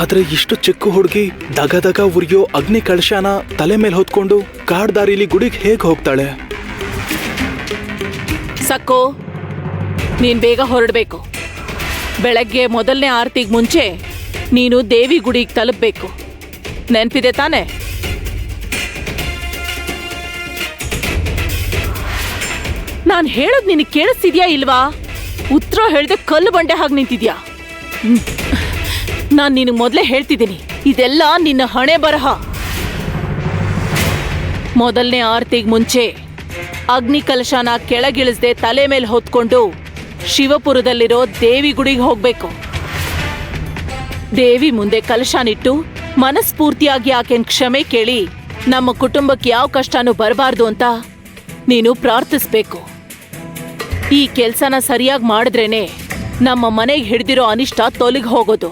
ಆದ್ರೆ ಇಷ್ಟು ಚಿಕ್ಕ ಹುಡುಗಿ ದಗ ದಗ ಉರಿಯೋ ಅಗ್ನಿ ಕಳಶನ ತಲೆ ಮೇಲೆ ಹೊತ್ಕೊಂಡು ಕಾಡ್ದಾರಿಲಿ ಗುಡಿಗೆ ಹೇಗ್ ಹೋಗ್ತಾಳೆ? ಸಕ್ಕು, ನೀನ್ ಬೇಗ ಹೊರಡ್ಬೇಕು. ಬೆಳಗ್ಗೆ ಮೊದಲನೇ ಆರತಿಗೆ ಮುಂಚೆ ನೀನು ದೇವಿ ಗುಡಿಗೆ ತಲುಪಬೇಕು. ನೆನ್ಪಿದೆ ತಾನೆ? ನಾನು ಹೇಳೋದು ನಿನಗೆ ಕೇಳಿಸ್ತಿದ್ಯಾ ಇಲ್ವಾ? ಉತ್ತರ ಹೇಳ್ದೆ ಕಲ್ಲು ಬಂಡೆ ಹಾಗೆ ನಿಂತಿದ್ಯಾ? ನಾನು ನಿನಗೆ ಮೊದಲೇ ಹೇಳ್ತಿದ್ದೀನಿ, ಇದೆಲ್ಲ ನಿನ್ನ ಹಣೆ ಬರಹ. ಮೊದಲನೇ ಆರತಿಗೆ ಮುಂಚೆ ಅಗ್ನಿ ಕಲಶನ ಕೆಳಗಿಳಿಸದೆ ತಲೆ ಮೇಲೆ ಹೊತ್ಕೊಂಡು ಶಿವಪುರದಲ್ಲಿರೋ ದೇವಿ ಗುಡಿಗೆ ಹೋಗ್ಬೇಕು. ದೇವಿ ಮುಂದೆ ಕಲಶನಿಟ್ಟು ಮನಸ್ಫೂರ್ತಿಯಾಗಿ ಆಕೆನ್ ಕ್ಷಮೆ ಕೇಳಿ ನಮ್ಮ ಕುಟುಂಬಕ್ಕೆ ಯಾವ ಕಷ್ಟನೂ ಬರಬಾರ್ದು ಅಂತ ನೀನು ಪ್ರಾರ್ಥಿಸ್ಬೇಕು. ಈ ಕೆಲ್ಸನ ಸರಿಯಾಗಿ ಮಾಡಿದ್ರೇನೆ ನಮ್ಮ ಮನೆಗೆ ಹಿಡ್ದಿರೋ ಅನಿಷ್ಟ ತೊಲಗಿ ಹೋಗೋದು.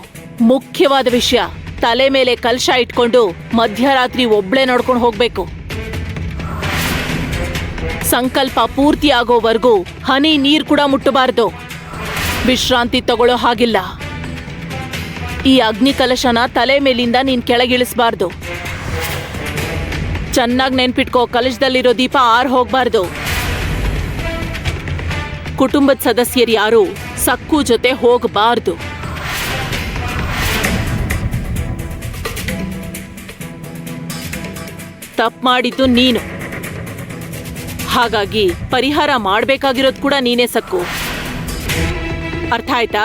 ಮುಖ್ಯವಾದ ವಿಷಯ, ತಲೆ ಮೇಲೆ ಕಲಶ ಇಟ್ಕೊಂಡು ಮಧ್ಯರಾತ್ರಿ ಒಬ್ಳೆ ನಡ್ಕೊಂಡು ಹೋಗ್ಬೇಕು. ಸಂಕಲ್ಪ ಪೂರ್ತಿ ಆಗೋವರೆಗೂ ಹನಿ ನೀರ್ ಕೂಡ ಮುಟ್ಟಬಾರ್ದು. ವಿಶ್ರಾಂತಿ ತಗೊಳ್ಳೋ ಹಾಗಿಲ್ಲ. ಈ ಅಗ್ನಿ ಕಲಶನ ತಲೆ ಮೇಲಿಂದ ನೀನ್ ಕೆಳಗಿಳಿಸಬಾರ್ದು. ಚೆನ್ನಾಗಿ ನೆನ್ಪಿಟ್ಕೋ, ಕಲಶದಲ್ಲಿರೋ ದೀಪ ಆರ್ ಹೋಗ್ಬಾರ್ದು. ಕುಟುಂಬದ ಸದಸ್ಯರು ಯಾರು ಸಕ್ಕು ಜೊತೆ ಹೋಗಬಾರ್ದು. ತಪ್ಪು ಮಾಡಿದ್ದು ನೀನು, ಹಾಗಾಗಿ ಪರಿಹಾರ ಮಾಡ್ಬೇಕಾಗಿರೋದು ಕೂಡ ನೀನೇ ಸಕ್ಕು. ಅರ್ಥ ಆಯ್ತಾ?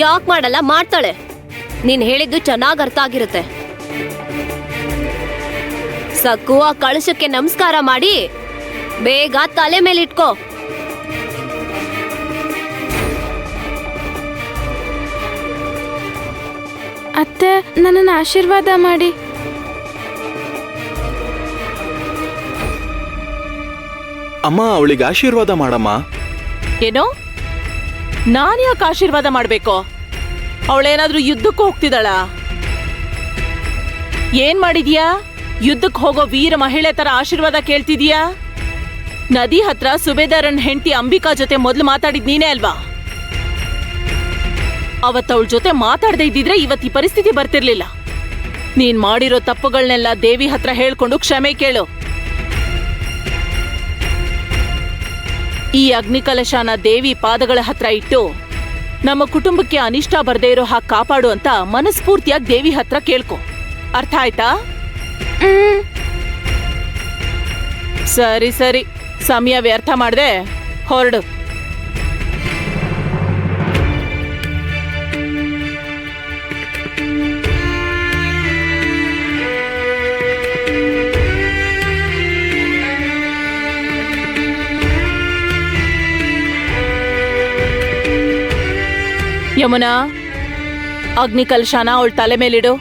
ಯಾಕೆ ಮಾಡಲ್ಲ? ಮಾಡ್ತಾಳೆ. ನೀನ್ ಹೇಳಿದ್ದು ಚೆನ್ನಾಗ್ ಅರ್ಥ ಆಗಿರುತ್ತೆ. ಸಕ್ಕು, ಆ ಕಳಶಕ್ಕೆ ನಮಸ್ಕಾರ ಮಾಡಿ ಬೇಗ ತಲೆ ಮೇಲೆ ಇಟ್ಕೋ. ಅತ್ತೆ, ನನ್ನನ್ನು ಆಶೀರ್ವಾದ ಮಾಡಿ. ಅಮ್ಮ, ಅವಳಿಗೆ ಆಶೀರ್ವಾದ ಮಾಡಮ್ಮ. ಏನೋ? ನಾನು ಯಾಕೆ ಆಶೀರ್ವಾದ ಮಾಡ್ಬೇಕು? ಅವಳೇನಾದ್ರೂ ಯುದ್ಧಕ್ಕೆ ಹೋಗ್ತಿದ್ದಾಳ? ಏನ್ ಮಾಡಿದ್ಯಾ? ಯುದ್ಧಕ್ಕೆ ಹೋಗೋ ವೀರ ಮಹಿಳೆ ತರ ಆಶೀರ್ವಾದ ಕೇಳ್ತಿದ್ಯಾ? ನದಿ ಹತ್ರ ಸುಬೇದಾರನ್ ಹೆಂಡತಿ ಅಂಬಿಕಾ ಜೊತೆ ಮೊದ್ಲು ಮಾತಾಡಿದ್ ನೀನೇ ಅಲ್ವಾ? ಅವತ್ತವಳ ಜೊತೆ ಮಾತಾಡದೆ ಇದ್ದಿದ್ರೆ ಇವತ್ತು ಈ ಪರಿಸ್ಥಿತಿ ಬರ್ತಿರ್ಲಿಲ್ಲ. ನೀನ್ ಮಾಡಿರೋ ತಪ್ಪುಗಳನ್ನೆಲ್ಲ ದೇವಿ ಹತ್ರ ಹೇಳ್ಕೊಂಡು ಕ್ಷಮೆ ಕೇಳು. ಈ ಅಗ್ನಿಕಲಶನ ದೇವಿ ಪಾದಗಳ ಹತ್ರ ಇಟ್ಟು ನಮ್ಮ ಕುಟುಂಬಕ್ಕೆ ಅನಿಷ್ಟ ಬರ್ದೇ ಇರೋ ಹಾಗೆ ಕಾಪಾಡು ಅಂತ ಮನಸ್ಫೂರ್ತಿಯಾಗಿ ದೇವಿ ಹತ್ರ ಕೇಳ್ಕೊ. ಅರ್ಥ ಆಯ್ತಾ? ಸರಿ ಸರಿ, ಸಮಯ ವ್ಯರ್ಥ ಮಾಡ್ದೆ, ಹೊರಡು. ಯಮುನಾ, ಅಗ್ನಿ ಕಲಶನ ಅವಳ ತಲೆ ಮೇಲಿಡು.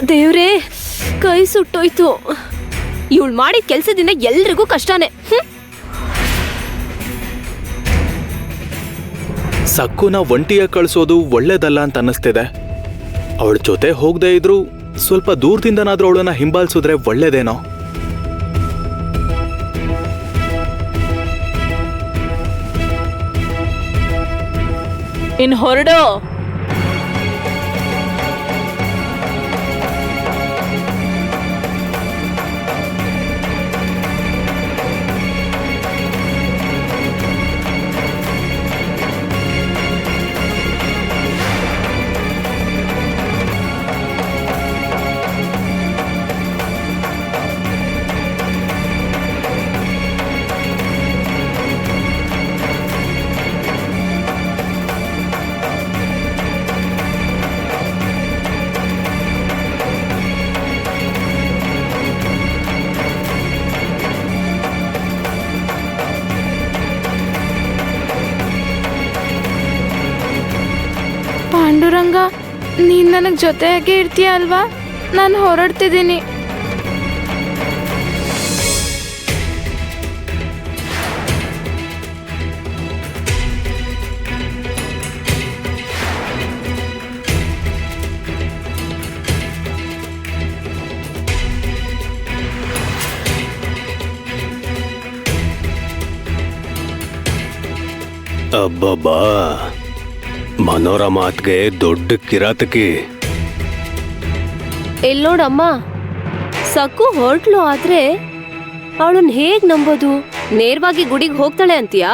ದೇವ್ರೇ, ಕೈ ಸುಟ್ಟೋಯ್ತು. ಇವಳು ಮಾಡಿದ ಕೆಲ್ಸದಿಂದ ಎಲ್ರಿಗೂ ಕಷ್ಟನೇ. ಸಕ್ಕುನ ಒಂಟಿಯ ಕಳಿಸೋದು ಒಳ್ಳೇದಲ್ಲ ಅಂತ ಅನ್ನಿಸ್ತಿದೆ. ಅವಳ ಜೊತೆ ಹೋಗದೆ ಇದ್ರು ಸ್ವಲ್ಪ ದೂರದಿಂದನಾದ್ರೂ ಅವಳನ್ನ ಹಿಂಬಾಲಿಸಿದ್ರೆ ಒಳ್ಳೇದೇನೋ. ಇನ್ ಹೊರಡು. ಪಾಂಡುರಂಗ, ನೀನ್ ನನಗ್ ಜೊತೆಯಾಗೆ ಇರ್ತೀಯ ಅಲ್ವಾ? ನಾನು ಹೊರಡ್ತಿದ್ದೀನಿ. ಅಬ್ಬಬ್ಬಾ, ಮನೋರ ಮಾತ್ಗೆ ದೊಡ್ಡ ಕಿರಾತಕಿ. ನೋಡಮ್ಮ, ಸಕ್ಕು ಹೊರಟ್ಲು, ಆದ್ರೆ ಅವಳನ್ನ ಹೇಗ್ ನಂಬೋದು? ನೇರವಾಗಿ ಗುಡಿಗೆ ಹೋಗ್ತಾಳೆ ಅಂತೀಯಾ?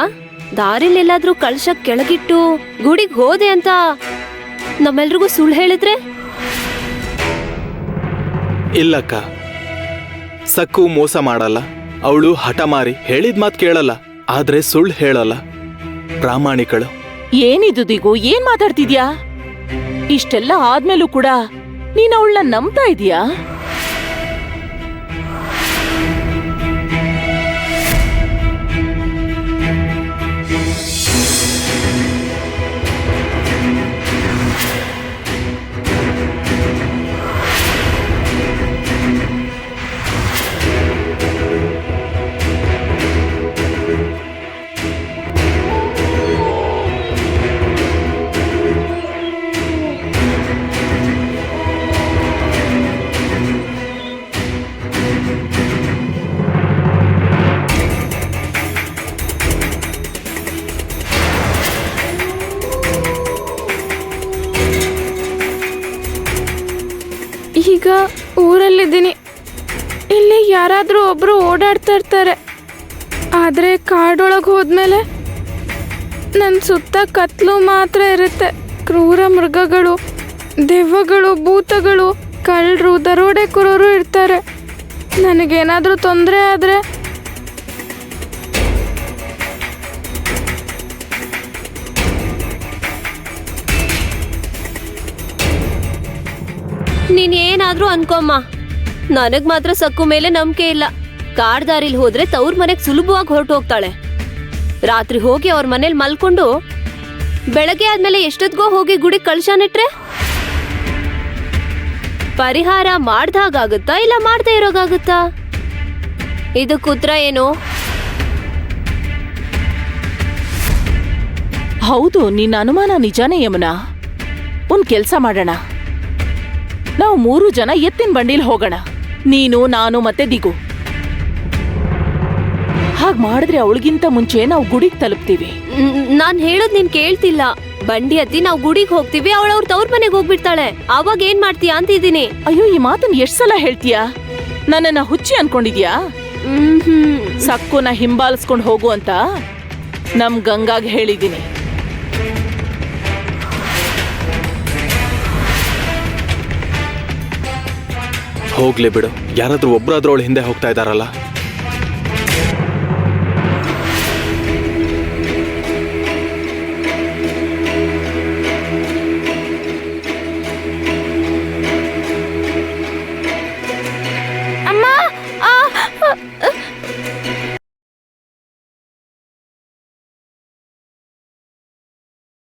ದಾರಿಲೆಲ್ಲಾದ್ರೂ ಕಳಶ ಕೆಳಗಿಟ್ಟು ಗುಡಿಗೆ ಹೋದೆ ಅಂತ ನಮ್ಮೆಲ್ರಿಗೂ ಸುಳ್ಳು ಹೇಳಿದ್ರೆ? ಇಲ್ಲಕ್ಕ, ಸಕ್ಕು ಮೋಸ ಮಾಡಲ್ಲ. ಅವಳು ಹಠಮಾರಿ, ಹೇಳಿದ ಮಾತು ಕೇಳಲ್ಲ, ಆದ್ರೆ ಸುಳ್ಳು ಹೇಳಲ್ಲ. ಪ್ರಾಮಾಣಿಕಳು. ಏನಿದು ದಿಗು, ಏನ್ ಮಾತಾಡ್ತಿದ್ಯಾ? ಇಷ್ಟೆಲ್ಲ ಆದ್ಮೇಲೂ ಕೂಡ ನೀನ್ ಅವಳನ್ನ ನಂಬ್ತಾ ಇದೀಯಾ? ಈಗ ಊರಲ್ಲಿದ್ದೀನಿ. ಇಲ್ಲಿ ಯಾರಾದ್ರೂ ಒಬ್ರು ಓಡಾಡ್ತಾ ಇರ್ತಾರೆ. ಆದ್ರೆ ಕಾಡೊಳಗೆ ಹೋದ್ಮೇಲೆ ನನ್ನ ಸುತ್ತ ಕತ್ಲು ಮಾತ್ರ ಇರುತ್ತೆ. ಕ್ರೂರ ಮೃಗಗಳು, ದೆವ್ವಗಳು, ಭೂತಗಳು, ಕಳ್ಳರು, ದರೋಡೆಕೋರರು ಇರ್ತಾರೆ. ನನಗೇನಾದ್ರೂ ತೊಂದರೆ ಆದ್ರೆ ನೀನ್ ಏನಾದ್ರೂ ಅನ್ಕೊಮ್ಮ, ನನಗ್ ಮಾತ್ರ ಸಕ್ಕು ಮೇಲೆ ನಂಬಿಕೆ ಇಲ್ಲ. ಕಾಡ್ ದಾರಿಲ್ ಹೋದ್ರೆ ತವ್ರ ಮನೆಗ್ ಸುಲಭವಾಗಿ ಹೊರಟು ಹೋಗ್ತಾಳೆ. ರಾತ್ರಿ ಹೋಗಿ ಅವ್ರ ಮನೇಲಿ ಮಲ್ಕೊಂಡು ಬೆಳಗ್ಗೆ ಆದ್ಮೇಲೆ ಎಷ್ಟೊತ್ಗೋ ಹೋಗಿ ಗುಡಿ ಕಳ್ಶಾನಿಟ್ರೆ ಪರಿಹಾರ ಮಾಡ್ದಾಗುತ್ತಾ ಇಲ್ಲ ಮಾಡ್ದೇ ಇರೋಗಾಗುತ್ತಾ? ಇದಕ್ಕೆ ಉತ್ತರ ಏನು? ಹೌದು, ನಿನ್ನ ಅನುಮಾನ ನಿಜಾನೇ ಯಮುನಾ. ಒಂದ್ ಕೆಲ್ಸ ಮಾಡೋಣ, ನಾವು 3 ಜನ ಎತ್ತಿನ ಬಂಡಿಲ್ ಹೋಗೋಣ. ನೀನು, ನಾನು ಮತ್ತೆ ದಿಗು. ಹಾಗ್ ಮಾಡಿದ್ರೆ ಅವಳಿಗಿಂತ ಮುಂಚೆ ನಾವು ಗುಡಿಗೆ ತಲುಪ್ತೀವಿ. ನಾನ್ ಹೇಳೋದ್ ನೀನ್ ಕೇಳ್ತಿಲ್ಲ. ಬಂಡಿ ಹತ್ತಿ ನಾವು ಗುಡಿಗೆ ಹೋಗ್ತೀವಿ, ಅವಳವ್ರ ತವ್ರ ಮನೆಗೆ ಹೋಗ್ಬಿಡ್ತಾಳೆ. ಅವಾಗ ಏನ್ ಮಾಡ್ತೀಯಾ ಅಂತಿದ್ದೀನಿ. ಅಯ್ಯೋ, ಈ ಮಾತನ್ನ ಎಷ್ಟ್ ಸಲ ಹೇಳ್ತೀಯಾ? ನನ್ನನ್ನ ಹುಚ್ಚಿ ಅನ್ಕೊಂಡಿದ್ಯಾ? ಸಕ್ಕುನ ಹಿಂಬಾಲಿಸ್ಕೊಂಡು ಹೋಗು ಅಂತ ನಮ್ ಗಂಗಾಗ್ ಹೇಳಿದೀನಿ. ಹೋಗ್ಲಿ ಬಿಡು, ಯಾರಾದ್ರೂ ಒಬ್ರಾದ್ರೂ ಅವಳ ಹಿಂದೆ ಹೋಗ್ತಾ ಇದಾರಲ್ಲ.